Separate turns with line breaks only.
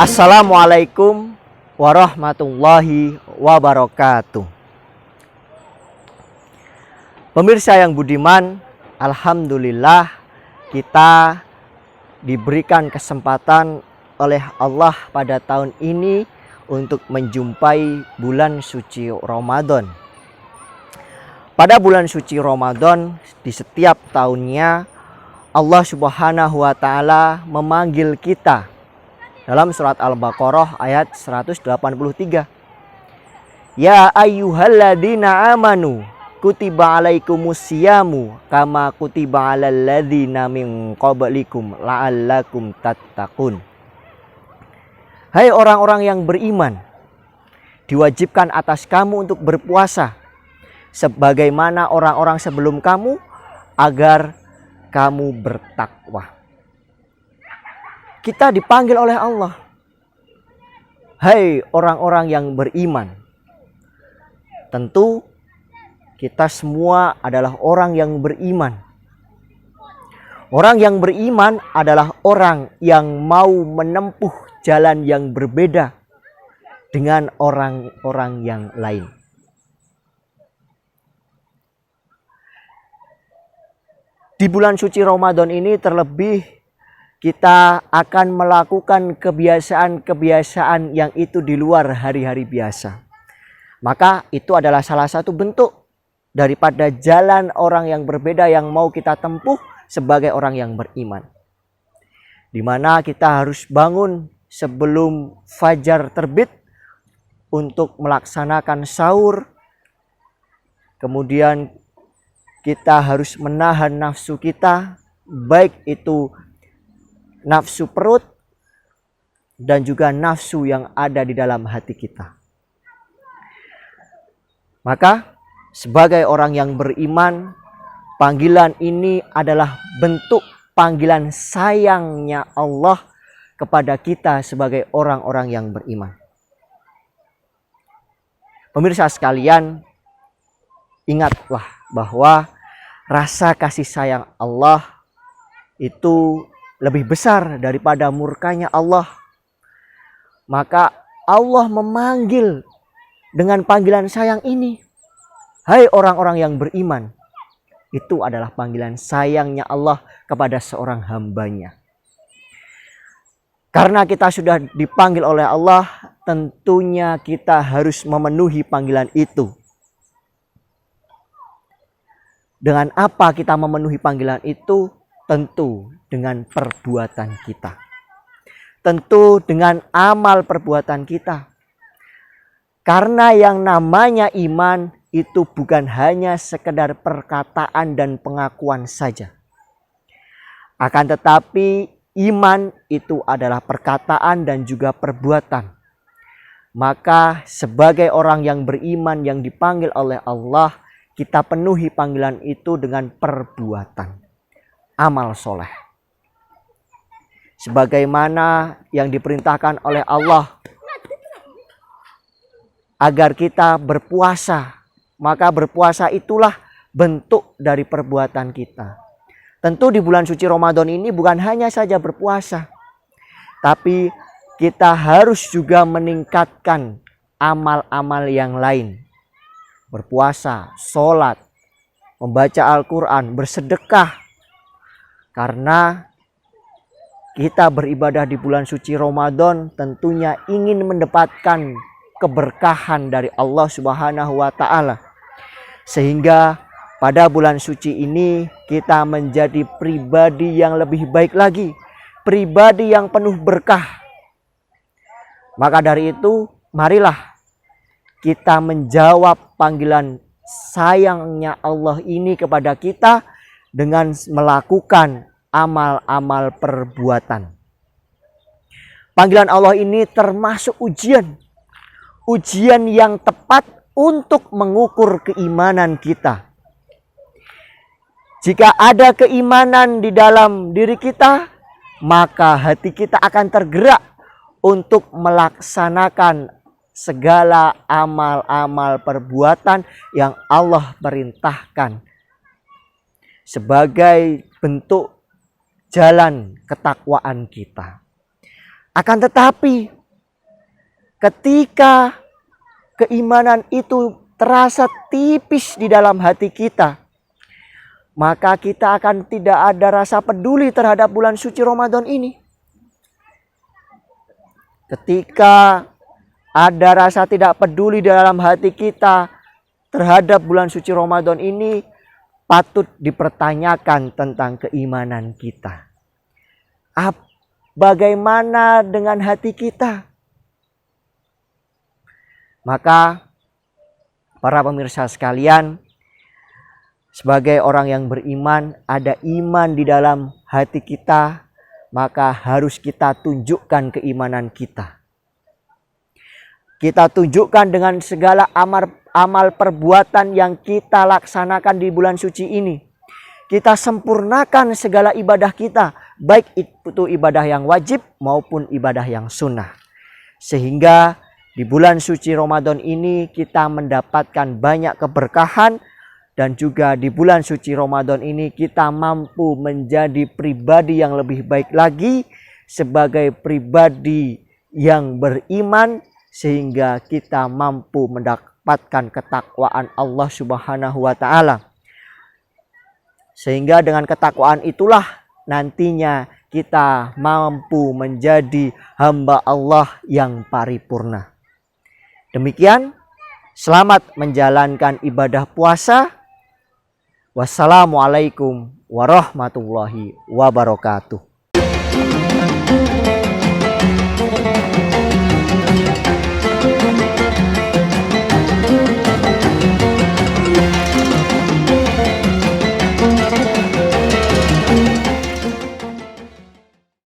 Assalamualaikum warahmatullahi wabarakatuh. Pemirsa yang budiman, alhamdulillah kita diberikan kesempatan oleh Allah pada tahun ini untuk menjumpai bulan suci Ramadan. Pada bulan suci Ramadan di setiap tahunnya Allah Subhanahu wa taala memanggil kita dalam surat Al-Baqarah ayat 183. Ya ayyuhalladzina amanu kutiba alaikumusyamu kama kutiba alal ladzina min qablikum la'allakum tattaqun. Hai orang-orang yang beriman, diwajibkan atas kamu untuk berpuasa sebagaimana orang-orang sebelum kamu agar kamu bertakwa. Kita dipanggil oleh Allah. Hai orang-orang yang beriman. Tentu kita semua adalah orang yang beriman. Orang yang beriman adalah orang yang mau menempuh jalan yang berbeda dengan orang-orang yang lain. Di bulan suci Ramadan ini terlebih kita akan melakukan kebiasaan-kebiasaan yang itu di luar hari-hari biasa. Maka itu adalah salah satu bentuk daripada jalan orang yang berbeda yang mau kita tempuh sebagai orang yang beriman. Di mana kita harus bangun sebelum fajar terbit untuk melaksanakan sahur. Kemudian kita harus menahan nafsu kita, baik itu nafsu perut dan juga nafsu yang ada di dalam hati kita. Maka sebagai orang yang beriman, panggilan ini adalah bentuk panggilan sayangnya Allah kepada kita sebagai orang-orang yang beriman. Pemirsa sekalian, ingatlah bahwa rasa kasih sayang Allah itu lebih besar daripada murkanya Allah. Maka Allah memanggil dengan panggilan sayang ini. Hai orang-orang yang beriman. Itu adalah panggilan sayangnya Allah kepada seorang hambanya. Karena kita sudah dipanggil oleh Allah, tentunya kita harus memenuhi panggilan itu. Dengan apa kita memenuhi panggilan itu? Tentu dengan perbuatan kita. Tentu dengan amal perbuatan kita. Karena yang namanya iman itu bukan hanya sekedar perkataan dan pengakuan saja. Akan tetapi iman itu adalah perkataan dan juga perbuatan. Maka sebagai orang yang beriman yang dipanggil oleh Allah, kita penuhi panggilan itu dengan perbuatan. Amal soleh. Sebagaimana yang diperintahkan oleh Allah agar kita berpuasa. Maka berpuasa itulah bentuk dari perbuatan kita. Tentu di bulan suci Ramadan ini bukan hanya saja berpuasa. Tapi kita harus juga meningkatkan amal-amal yang lain. Berpuasa, sholat, membaca Al-Quran, bersedekah. Karena kita beribadah di bulan suci Ramadan tentunya ingin mendapatkan keberkahan dari Allah Subhanahu wa taala. Sehingga pada bulan suci ini kita menjadi pribadi yang lebih baik lagi, pribadi yang penuh berkah. Maka dari itu, marilah kita menjawab panggilan sayangnya Allah ini kepada kita dengan melakukan amal-amal perbuatan. Panggilan Allah ini termasuk ujian. Ujian yang tepat untuk mengukur keimanan kita. Jika ada keimanan di dalam diri kita, maka hati kita akan tergerak untuk melaksanakan segala amal-amal perbuatan yang Allah perintahkan sebagai bentuk jalan ketakwaan kita. Akan tetapi ketika keimanan itu terasa tipis di dalam hati kita, maka kita akan tidak ada rasa peduli terhadap bulan suci Ramadan ini. Ketika ada rasa tidak peduli dalam hati kita terhadap bulan suci Ramadan ini, patut dipertanyakan tentang keimanan kita. Bagaimana dengan hati kita? Maka para pemirsa sekalian, sebagai orang yang beriman, ada iman di dalam hati kita, maka harus kita tunjukkan keimanan kita. Kita tunjukkan dengan segala amal perbuatan yang kita laksanakan di bulan suci ini. Kita sempurnakan segala ibadah kita, baik itu ibadah yang wajib maupun ibadah yang sunnah. Sehingga di bulan suci Ramadan ini kita mendapatkan banyak keberkahan, dan juga di bulan suci Ramadan ini kita mampu menjadi pribadi yang lebih baik lagi sebagai pribadi yang beriman, sehingga kita mampu mendapatkan ketakwaan Allah Subhanahu wa taala. Sehingga dengan ketakwaan itulah nantinya kita mampu menjadi hamba Allah yang paripurna. Demikian, selamat menjalankan ibadah puasa. Wassalamualaikum warahmatullahi wabarakatuh.